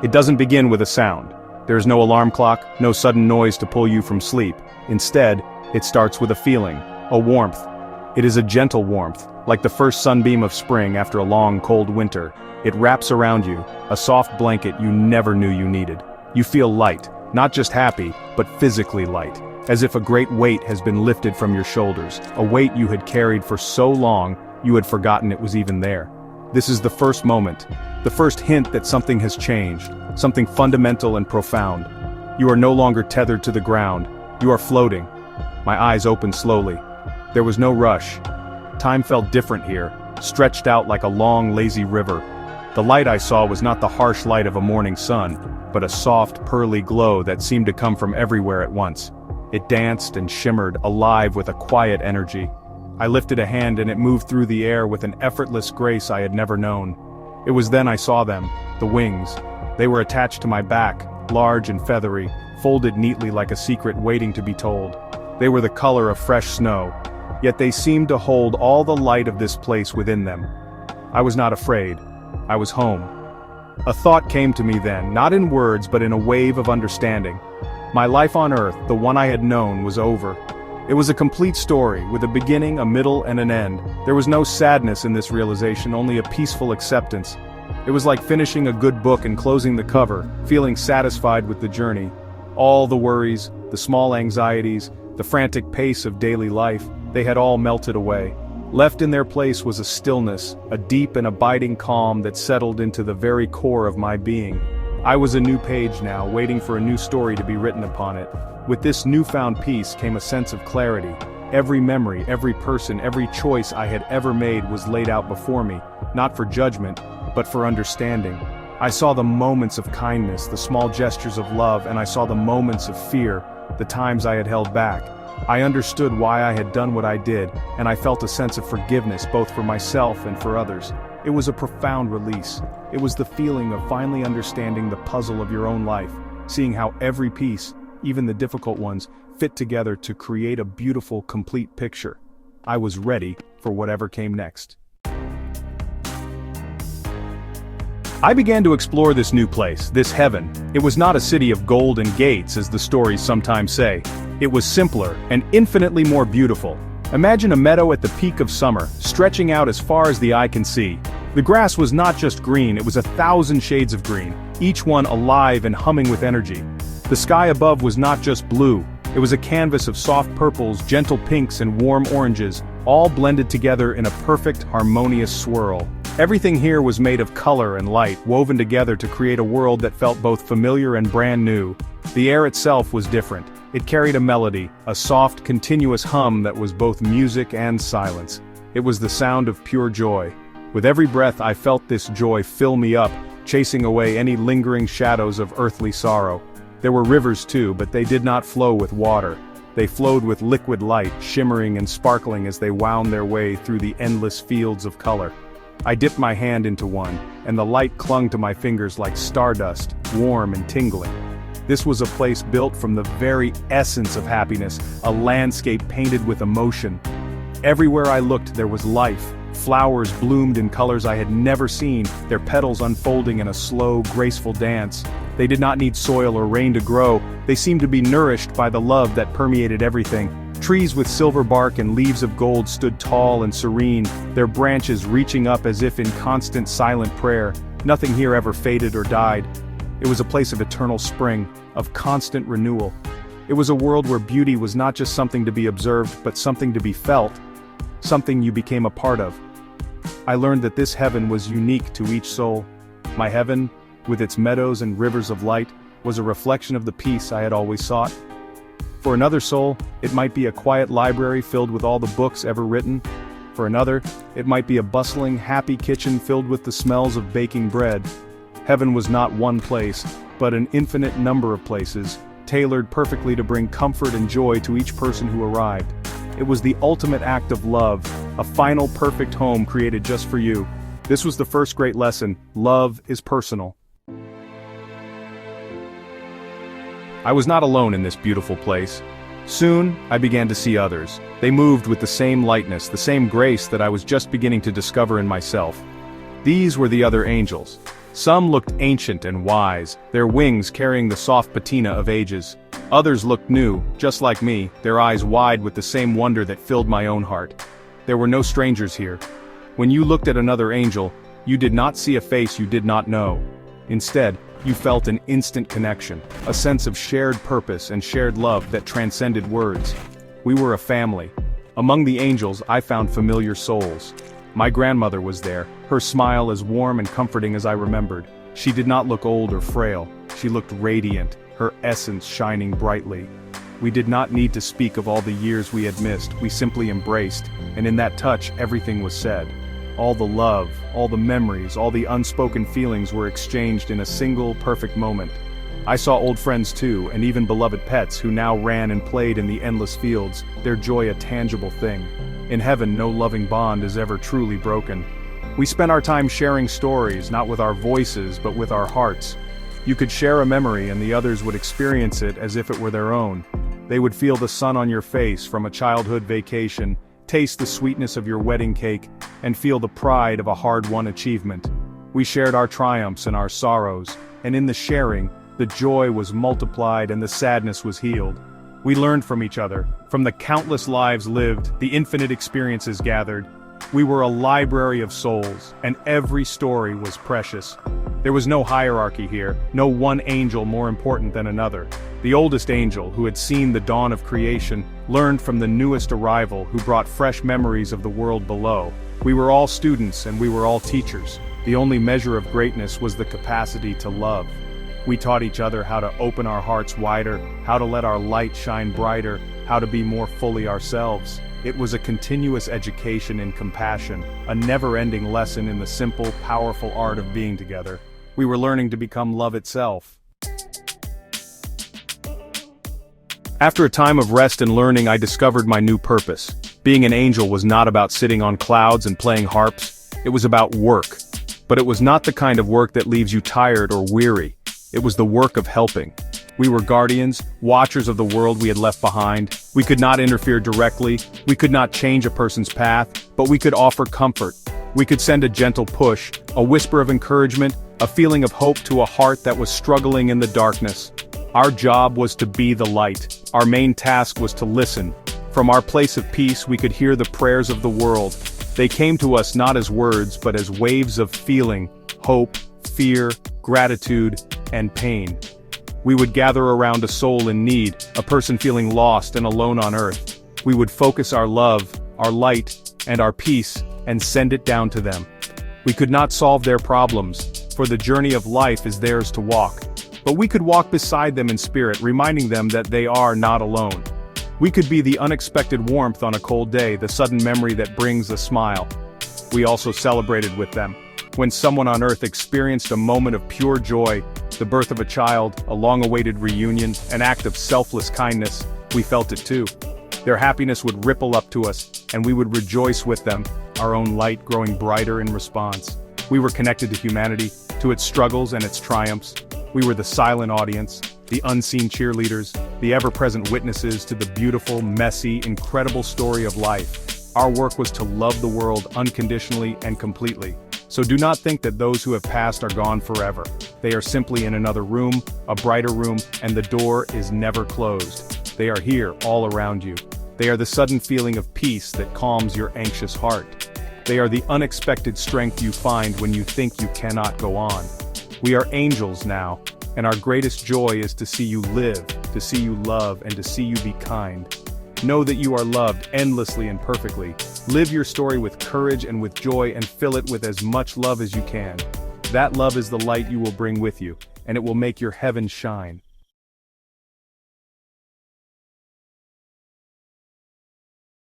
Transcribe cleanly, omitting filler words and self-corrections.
It doesn't begin with a sound. There is no alarm clock, no sudden noise to pull you from sleep. Instead, it starts with a feeling, a warmth. It is a gentle warmth, like the first sunbeam of spring after a long, cold winter. It wraps around you, a soft blanket you never knew you needed. You feel light, not just happy, but physically light, as if a great weight has been lifted from your shoulders, a weight you had carried for so long, you had forgotten it was even there. This is the first moment, the first hint that something has changed, something fundamental and profound. You are no longer tethered to the ground, you are floating. My eyes opened slowly. There was no rush. Time felt different here, stretched out like a long, lazy river. The light I saw was not the harsh light of a morning sun, but a soft, pearly glow that seemed to come from everywhere at once. It danced and shimmered, alive with a quiet energy. I lifted a hand and it moved through the air with an effortless grace I had never known. It was then I saw them, the wings. They were attached to my back, large and feathery, folded neatly like a secret waiting to be told. They were the color of fresh snow, yet they seemed to hold all the light of this place within them. I was not afraid. I was home. A thought came to me then, not in words but in a wave of understanding. My life on Earth, the one I had known, was over. It was a complete story, with a beginning, a middle, and an end. There was no sadness in this realization, only a peaceful acceptance. It was like finishing a good book and closing the cover, feeling satisfied with the journey. All the worries, the small anxieties, the frantic pace of daily life, they had all melted away. Left in their place was a stillness, a deep and abiding calm that settled into the very core of my being. I was a new page now, waiting for a new story to be written upon it. With this newfound peace came a sense of clarity. Every memory, every person, every choice I had ever made was laid out before me, not for judgment, but for understanding. I saw the moments of kindness, the small gestures of love, and I saw the moments of fear, the times I had held back. I understood why I had done what I did, and I felt a sense of forgiveness both for myself and for others. It was a profound release. It was the feeling of finally understanding the puzzle of your own life, seeing how every piece, even the difficult ones, fit together to create a beautiful, complete picture. I was ready for whatever came next. I began to explore this new place, this heaven. It was not a city of gold and gates as the stories sometimes say. It was simpler and infinitely more beautiful. Imagine a meadow at the peak of summer, stretching out as far as the eye can see. The grass was not just green, it was 1,000 shades of green, each one alive and humming with energy. The sky above was not just blue, it was a canvas of soft purples, gentle pinks and warm oranges, all blended together in a perfect, harmonious swirl. Everything here was made of color and light, woven together to create a world that felt both familiar and brand new. The air itself was different. It carried a melody, a soft, continuous hum that was both music and silence. It was the sound of pure joy. With every breath I felt this joy fill me up, chasing away any lingering shadows of earthly sorrow. There were rivers too, but they did not flow with water. They flowed with liquid light, shimmering and sparkling as they wound their way through the endless fields of color. I dipped my hand into one, and the light clung to my fingers like stardust, warm and tingling. This was a place built from the very essence of happiness, a landscape painted with emotion. Everywhere I looked there was life. Flowers bloomed in colors I had never seen, their petals unfolding in a slow, graceful dance. They did not need soil or rain to grow, they seemed to be nourished by the love that permeated everything. Trees with silver bark and leaves of gold stood tall and serene, their branches reaching up as if in constant silent prayer. Nothing here ever faded or died. It was a place of eternal spring, of constant renewal. It was a world where beauty was not just something to be observed, but something to be felt, something you became a part of. I learned that this heaven was unique to each soul. My heaven, with its meadows and rivers of light, was a reflection of the peace I had always sought. For another soul, it might be a quiet library filled with all the books ever written. For another, it might be a bustling, happy kitchen filled with the smells of baking bread. Heaven was not one place, but an infinite number of places, tailored perfectly to bring comfort and joy to each person who arrived. It was the ultimate act of love, a final perfect home created just for you. This was the first great lesson: love is personal. I was not alone in this beautiful place. Soon, I began to see others. They moved with the same lightness, the same grace that I was just beginning to discover in myself. These were the other angels. Some looked ancient and wise, their wings carrying the soft patina of ages. Others looked new, just like me, their eyes wide with the same wonder that filled my own heart. There were no strangers here. When you looked at another angel, you did not see a face you did not know. Instead, you felt an instant connection, a sense of shared purpose and shared love that transcended words. We were a family. Among the angels, I found familiar souls. My grandmother was there, her smile as warm and comforting as I remembered. She did not look old or frail, she looked radiant, her essence shining brightly. We did not need to speak of all the years we had missed, we simply embraced, and in that touch everything was said. All the love, all the memories, all the unspoken feelings were exchanged in a single, perfect moment. I saw old friends too, and even beloved pets who now ran and played in the endless fields, their joy a tangible thing. In heaven, no loving bond is ever truly broken. We spent our time sharing stories, not with our voices, but with our hearts. You could share a memory and the others would experience it as if it were their own. They would feel the sun on your face from a childhood vacation, taste the sweetness of your wedding cake, and feel the pride of a hard-won achievement. We shared our triumphs and our sorrows, and in the sharing, the joy was multiplied and the sadness was healed. We learned from each other, from the countless lives lived, the infinite experiences gathered. We were a library of souls, and every story was precious. There was no hierarchy here, no one angel more important than another. The oldest angel, who had seen the dawn of creation, learned from the newest arrival who brought fresh memories of the world below. We were all students and we were all teachers. The only measure of greatness was the capacity to love. We taught each other how to open our hearts wider, how to let our light shine brighter, how to be more fully ourselves. It was a continuous education in compassion, a never-ending lesson in the simple, powerful art of being together. We were learning to become love itself. After a time of rest and learning, I discovered my new purpose. Being an angel was not about sitting on clouds and playing harps. It was about work. But it was not the kind of work that leaves you tired or weary. It was the work of helping. We were guardians, watchers of the world we had left behind. We could not interfere directly, we could not change a person's path, but we could offer comfort. We could send a gentle push, a whisper of encouragement, a feeling of hope to a heart that was struggling in the darkness. Our job was to be the light. Our main task was to listen. From our place of peace we could hear the prayers of the world. They came to us not as words but as waves of feeling, hope, fear, gratitude, and pain. We would gather around a soul in need, a person feeling lost and alone on earth. We would focus our love, our light, and our peace, and send it down to them. We could not solve their problems, for the journey of life is theirs to walk. But we could walk beside them in spirit, reminding them that they are not alone. We could be the unexpected warmth on a cold day, the sudden memory that brings a smile. We also celebrated with them. When someone on earth experienced a moment of pure joy, the birth of a child, a long-awaited reunion, an act of selfless kindness, we felt it too. Their happiness would ripple up to us, and we would rejoice with them, our own light growing brighter in response. We were connected to humanity, to its struggles and its triumphs. We were the silent audience, the unseen cheerleaders, the ever-present witnesses to the beautiful, messy, incredible story of life. Our work was to love the world unconditionally and completely. So do not think that those who have passed are gone forever. They are simply in another room, a brighter room, and the door is never closed. They are here, all around you. They are the sudden feeling of peace that calms your anxious heart. They are the unexpected strength you find when you think you cannot go on. We are angels now, and our greatest joy is to see you live, to see you love, and to see you be kind. Know that you are loved endlessly and perfectly. Live your story with courage and with joy and fill it with as much love as you can. That love is the light you will bring with you, and it will make your heaven shine.